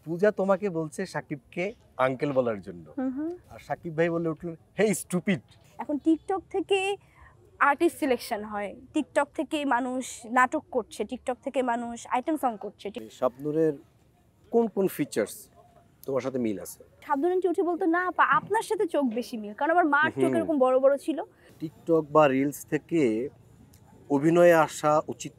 পূজা তোমাকে বলছে সাকিবকে আঙ্কেল বলার জন্য, আর সাকিব ভাই বলে উঠলেন হে স্টুপিড। এখন টিকটক থেকে আর্টিস্ট সিলেকশন হয়, টিকটক থেকে মানুষ নাটক করছে, টিকটক থেকে মানুষ আইটেম সং করছে। শাবনূরের কোন কোন ফিচার্স তোমার সাথে মিল আছে? সাবধানে উঠে বলতো না আপা আপনার সাথে চোখ বেশি মিল, কারণ আমার মার চোখ এরকম বড় বড় ছিল। টিকটক বা রিলস থেকে অভিনয়ে আসা উচিত?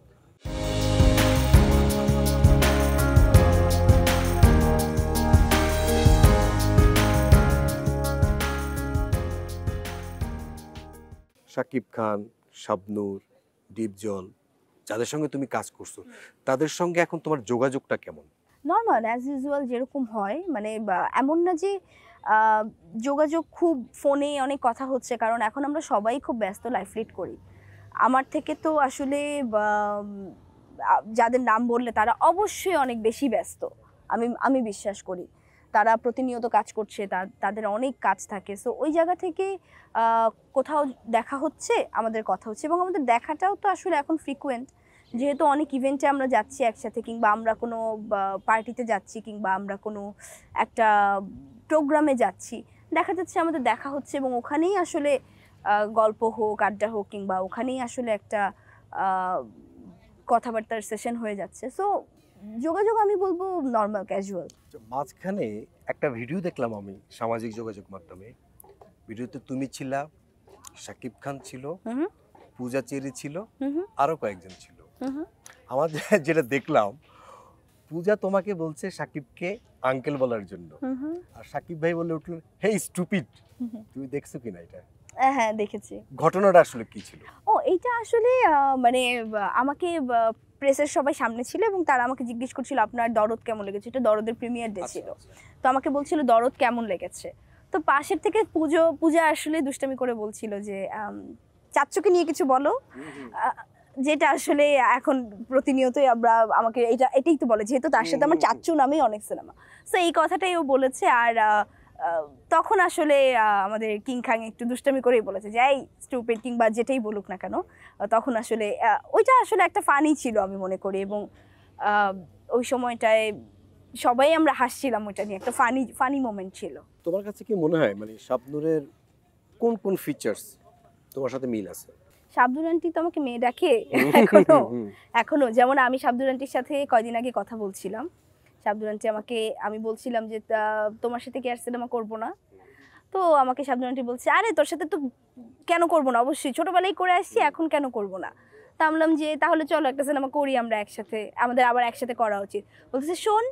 শাকিব খান, শাবনূর, ডিপজল যাদের সঙ্গে তুমি কাজ করছো, তাদের সঙ্গে এখন তোমার যোগাযোগটা কেমন? নর্মাল অ্যাজ ইউজুয়াল যেরকম হয়, মানে এমন না যে যোগাযোগ খুব ফোনে অনেক কথা হচ্ছে, কারণ এখন আমরা সবাই খুব ব্যস্ত লাইফ লিড করি। আমার থেকে তো আসলে যাদের নাম বললে তারা অবশ্যই অনেক বেশি ব্যস্ত, আমি বিশ্বাস করি। তারা প্রতিনিয়ত কাজ করছে, তাদের অনেক কাজ থাকে। সো ওই জায়গা থেকে কোথাও দেখা হচ্ছে, আমাদের কথা হচ্ছে, এবং আমাদের দেখাটাও তো আসলে এখন ফ্রিকুয়েন্ট, যেহেতু অনেক ইভেন্টে আমরা যাচ্ছি একসাথে, কিংবা আমরা কোনো পার্টিতে যাচ্ছি, কিংবা আমরা কোনো একটা প্রোগ্রামে যাচ্ছি, দেখা যাচ্ছে আমাদের দেখা হচ্ছে, এবং ওখানেই আসলে গল্প হোক, আড্ডা হোক, কিংবা ওখানেই আসলে একটা কথাবার্তার সেশন হয়ে যাচ্ছে। সো যোগাযোগ আমি বলবো নর্মাল ক্যাজুয়াল। মাঝখানে একটা ভিডিও দেখলাম আমি সামাজিক যোগাযোগ মাধ্যমে। ভিডিওতে তুমি ছিলা, শাকিব খান ছিল, পূজা চেরি ছিল, আরো কয়েকজন ছিল। আমার যেটা দেখলাম, পূজা তোমাকে বলছে সাকিবকে আঙ্কেল বলার জন্য, আর সাকিব ভাই বলে উঠলেন হে স্টুপিড। তুমি দেখছো কিনা এটা? হ্যাঁ দেখেছি। ঘটনাটা আসলে কি ছিল? ও এইটা আসলে মানে আমাকে প্রেসের সবাই সামনে ছিল, এবং তারা আমাকে জিজ্ঞেস করছিল আপনার দরদ কেমন লেগেছে। এটা দরদের প্রিমিয়ার ডে ছিল, তো আমাকে বলছিল দরদ কেমন লেগেছে। তো পাশের থেকে পূজা আসলে দুষ্টামি করে বলছিল যে চাচ্চুকে নিয়ে কিছু বলো, যেটা আসলে এখন প্রতিনিয়তই আমাকে এটাই তো বলে, যেহেতু তার সাথে আমার চাচ্চু নামেই অনেক সিনেমা। সো এই কথাটাই ও বলেছে। আর তখন আসলে আমাদের কিং খাং একটু দুষ্টামি করেই বলেছে যে এই স্টুপিড, কিংবা যেটাই বলুক না কেন। তখন আসলে ওইটা আসলে একটা ফানি ছিল আমি মনে করি, এবং ওই সময়টায় সবাই আমরা হাসছিলাম, ওইটা নিয়ে একটা ফানি মোমেন্ট ছিল। তোমার কাছে কি মনে হয় মানে শাবনূরের কোন কোন ফিচার্স তোমার সাথে মিল আছে? শাবনূর আন্টি তো আমাকে মেয়ে ডাকে এখনো। যেমন আমি শাবনূর আন্টির সাথে কয়দিন আগে কথা বলছিলাম, শাবনূর আন্টি আমাকে, আমি বলছিলাম যে তোমার সাথে কি আর সিনেমা করবো না, তো আমাকে শাবনূর আন্টি বলছে আরে তোর সাথে তো কেন করবো না, অবশ্যই ছোটবেলায় করে আসছি, এখন কেন করবো না। তা বললাম যে তাহলে চলো একটা সিনেমা করি আমরা একসাথে, আমাদের আবার একসাথে করা উচিত। বলতেছে শোন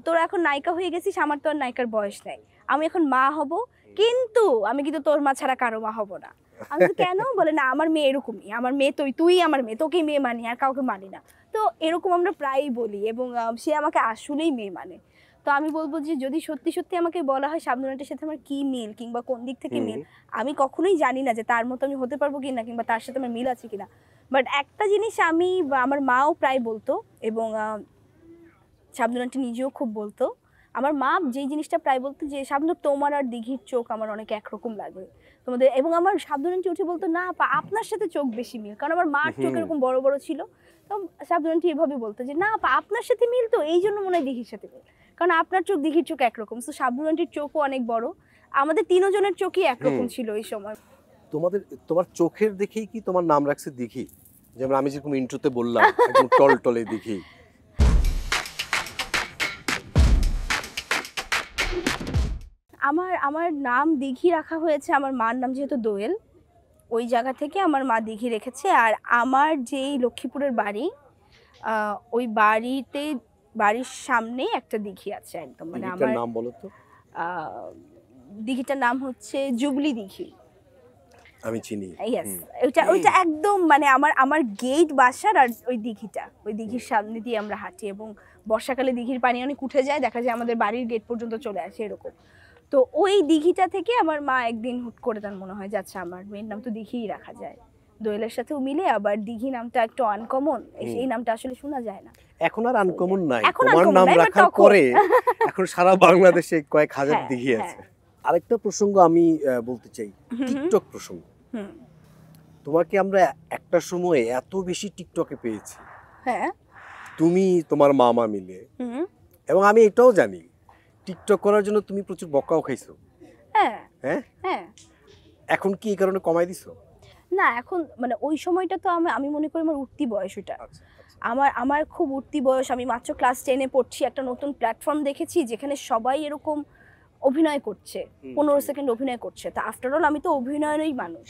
তোরা এখন নায়িকা হয়ে গেছিস, আমার তো আর নায়িকার বয়স নাই, আমি এখন মা হব, কিন্তু আমি কিন্তু তোর মা ছাড়া কারো মা হব না। আমি কেন? বলে না আমার মেয়ে এরকমই, আমার মেয়ে তুই আমার মেয়ে, তোকেই মেয়ে মানি, আর কাউকে মানি না। তো এরকম আমরা প্রায়ই বলি, এবং সে আমাকে আসলেই মেয়ে মানে। তো আমি বলবো যে যদি সত্যি সত্যি আমাকে বলা হয় শাবনূর আন্টির সাথে আমার কি মিল, কিংবা কোন দিক থেকে মিল, আমি কখনোই জানি না যে তার মতো আমি হতে পারবো কিনা, কিংবা তার সাথে আমার মিল আছে কিনা। বাট একটা জিনিস আমি, আমার মাও প্রায় বলতো, এবং শাবনূর আন্টি নিজেও খুব বলতো, আমার মা যেই জিনিসটা প্রায় বলতো যে শাবনূর তোমার আর দিঘির চোখ আমার অনেক একরকম লাগে তোমাদের। এবং আমার শাবনূর আন্টি উঠে বলতো না আপা আপনার সাথে চোখ বেশি মিল, কারণ আমার মার চোখ এরকম বড় বড় ছিল। তো শাবনূর আন্টি এভাবে বলতো যে না আপা আপনার সাথে মিল, তো এই জন্য মনে হয় দিঘির সাথে মিল, কারণ আপনার চোখ দিঘির চোখ একরকম। তো শাবনূর আন্টির চোখও অনেক বড়, আমাদের তিনজনের চোখই একরকম ছিল এই সময়। তোমার চোখের দেখেই কি তোমার নাম রাখছে দিঘি? যেমন আমি যেরকম ইন্ট্রোতে বললাম একদম টলটলে দিঘি। আমার নাম দিঘি রাখা হয়েছে, আমার মার নাম যেহেতু দোয়েল, ওই জায়গা থেকে আমার মা দিঘি রেখেছে। আর আমার যেই লক্ষ্মীপুরের বাড়ি, ওই বাড়ির সামনে একটা দিঘি আছে একদম, মানে আমার নাম বলো তো। দিঘিটার নাম হচ্ছে জুবলি দিঘি। আমি চিনি। ইয়েস, ওইটা একদম মানে আমার গেট বাসার, আর ওই দিঘির সামনে দিয়ে আমরা হাঁটি, এবং বর্ষাকালে দিঘির পানি অনেক উঠে যায়, দেখা যায় আমাদের বাড়ির গেট পর্যন্ত চলে আসে এরকম। তো ওই দিঘিটা থেকে আমার মা একদিন হুট করে তার মনে হয় যে আচ্ছা আমার মেয়ের নাম তো দিঘিই রাখা যায়, দোয়েলের সাথেও মিলে, আবার দিঘি নামটা একটু আনকমন, এই নামটা আসলে শোনা যায় না। এখন আর আনকমন নাই, তোমার নাম রাখার পরে এখন সারা বাংলাদেশে কয়েক হাজার দিঘি আছে। আরেকটা প্রসঙ্গ আমি বলতে চাই, টিকটক প্রসঙ্গ। তোমাকে আমরা একটা সময়ে এত বেশি টিকটকে পেয়েছি, হ্যাঁ, তুমি তোমার মামা মিলে এবং আমি এটাও জানি টিকটক করার জন্য তুমি প্রচুর বকাও খাইছো। হ্যাঁ হ্যাঁ, হ্যাঁ। এখন কি এই কারণে কমাই দিছো? না এখন মানে ওই সময়টা তো আমি মনে করি আমার উঠতি বয়স ওটা। আচ্ছা আচ্ছা। আমার খুব উঠতি বয়স, আমি মাত্র ক্লাস 10 এ পড়ছি, একটা নতুন প্ল্যাটফর্ম দেখেছি যেখানে সবাই এরকম অভিনয় করছে, 15 সেকেন্ড অভিনয় করছে। তা আফটার অল আমি তো অভিনয়েরই মানুষ,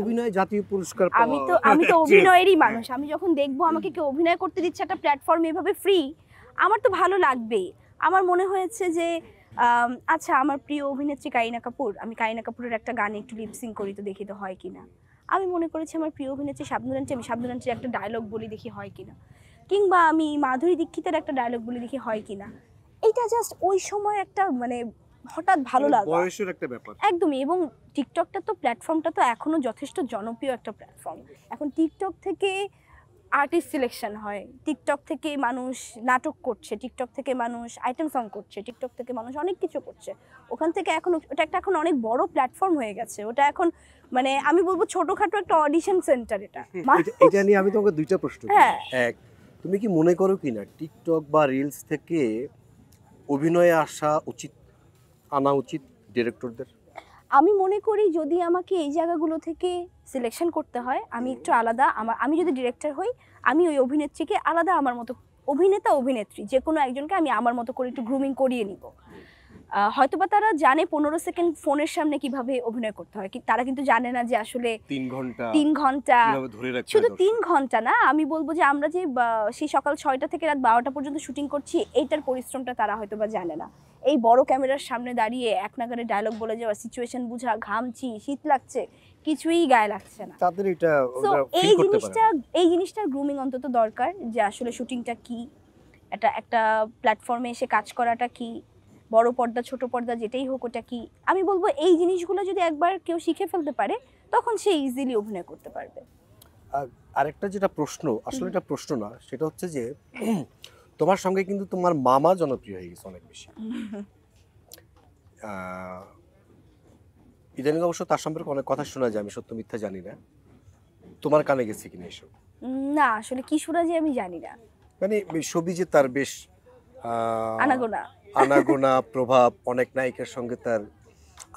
অভিনয় জাতীয় পুরস্কার আমি তো অভিনয়েরই মানুষ। আমি যখন দেখবো আমাকে কেউ অভিনয় করতে দিচ্ছে একটা প্ল্যাটফর্মে এভাবে ফ্রি, আমার তো ভালো লাগবেই। আমার মনে হয়েছে যে আচ্ছা আমার প্রিয় অভিনেত্রী কারিনা কাপুর, আমি কারিনা কাপুরের একটা গানে একটু লিপসিং করি তো দেখি তো হয় কিনা। আমি মনে করেছি আমার প্রিয় অভিনেত্রী শাবনূর আন্টি, আমি শাবনূর আন্টির একটা ডায়লগ বলি দেখি হয় কিনা, কিংবা আমি মাধুরী দীক্ষিতের একটা ডায়লগ বলি দেখি হয় কিনা। এইটা জাস্ট ওই সময় একটা মানে হঠাৎ ভালো লাগা, বয়সের একটা ব্যাপার। একদমই। এবং টিকটকটা তো প্ল্যাটফর্মটা তো এখনো যথেষ্ট জনপ্রিয় একটা প্ল্যাটফর্ম। এখন টিকটক থেকে আর্টিস্ট সিলেকশন হয়, টিকটক থেকে মানুষ নাটক করছে, টিকটক থেকে মানুষ আইটেম সং করছে, টিকটক থেকে মানুষ অনেক কিছু করছে। ওখান থেকে এখন ওটা একটা এখন অনেক বড় প্ল্যাটফর্ম হয়ে গেছে। ওটা এখন মানে আমি বলবো ছোটখাটো একটা অডিশন সেন্টার এটা। এটা নিয়ে আমি তোমাকে দুইটা প্রশ্ন করি। হ্যাঁ। এক, তুমি কি মনে করো কিনা টিকটক বা রিলস থেকে অভিনয়ে আনা উচিত ডিরেক্টরদের? আমি মনে করি যদি আমাকে এই জায়গাগুলো থেকে সিলেকশন করতে হয়, আমি একটু আলাদা, আমি যদি ডিরেক্টর হই, আমি ওই অভিনেত্রীকে আলাদা আমার মতো, অভিনেতা অভিনেত্রী যে কোনো একজনকে আমি আমার মতো করে একটু গ্রুমিং করিয়ে নিব। হয়তোবা তারা জানে 15 সেকেন্ড ফোনের সামনে কিভাবে অভিনয় করতে হয়, তারা কিন্তু জানে না যে আসলে 3 ঘন্টা 3 ঘন্টা, কিভাবে ধরে রাখতে হয় শুধু দর্শক। 3 ঘন্টা না, আমি বলবো যে আমরা যে সেই সকাল 6টা থেকে রাত 12টা পর্যন্ত শুটিং করছি, এইটার পরিশ্রমটা তারা হয়তোবা জানে না। এই বড় ক্যামেরার সামনে দাঁড়িয়ে এক নাগারে ডায়লগ বলে যাওয়া, সিচুয়েশন বুঝা, ঘামছি, শীত লাগছে, কিছুই গায়ে লাগছে না। তাদের এটা সো ওরা এই ফিল করতে পারে না। জিনিসটার গ্রুমিং অন্তত দরকার, যে আসলে শুটিংটা কি, একটা প্ল্যাটফর্মে এসে কাজ করাটা কি, বড় পর্দা ছোট পর্দা যেটাই হোক ওটা কি। আমি বলবো এই জিনিসগুলো যদি একবার কেউ শিখে ফেলতে পারে তখন সে ইজিলি অভিনয় করতে পারবে। আরেকটা যেটা প্রশ্ন, আসলে এটা প্রশ্ন না, সেটা হচ্ছে যে তোমার সঙ্গে কিন্তু তোমার মামা জনপ্রিয় হয়ে গেছে অনেক বেশি। ইদানিং অবশ্য তার সম্পর্কে অনেক কথা শোনা যায়, আমি সত্য মিথ্যা জানি না, তোমার কানে গেছে কিনা এসব? না আসলে কি শোনা যে আমি জানি না, মানে ছবি যে তার বেশ আনাগোনা আনাগোনা প্রভাব, অনেক নায়িকার সঙ্গে তার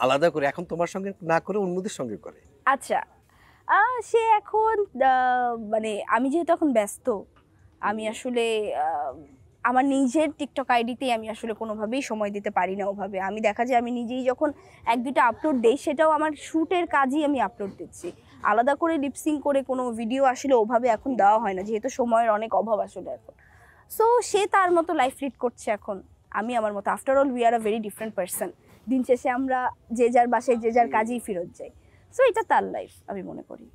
আলাদা করে, এখন তোমার সঙ্গে না করে অন্যদের সঙ্গে করে। আচ্ছা সে এখন মানে আমি যেহেতু এখন ব্যস্ত, আমি আসলে আমার নিজের টিকটক আইডিতেই আমি আসলে কোনোভাবেই সময় দিতে পারি না ওভাবে। আমি দেখা যায় আমি নিজেই যখন 1-2টা আপলোড দেই, সেটাও আমার শ্যুটের কাজই আমি আপলোড দিচ্ছি, আলাদা করে লিপসিং করে কোনো ভিডিও আসলে ওভাবে এখন দেওয়া হয় না, যেহেতু সময়ের অনেক অভাব আসলে এখন। সো সে তার মতো লাইফ লিড করছে এখন, আমি আমার মতো। After all we are a very different person. দিন শেষে আমরা যে যার বাসায় যে যার কাজেই ফেরত যাই। সো এটা তার লাইফ আমি মনে করি।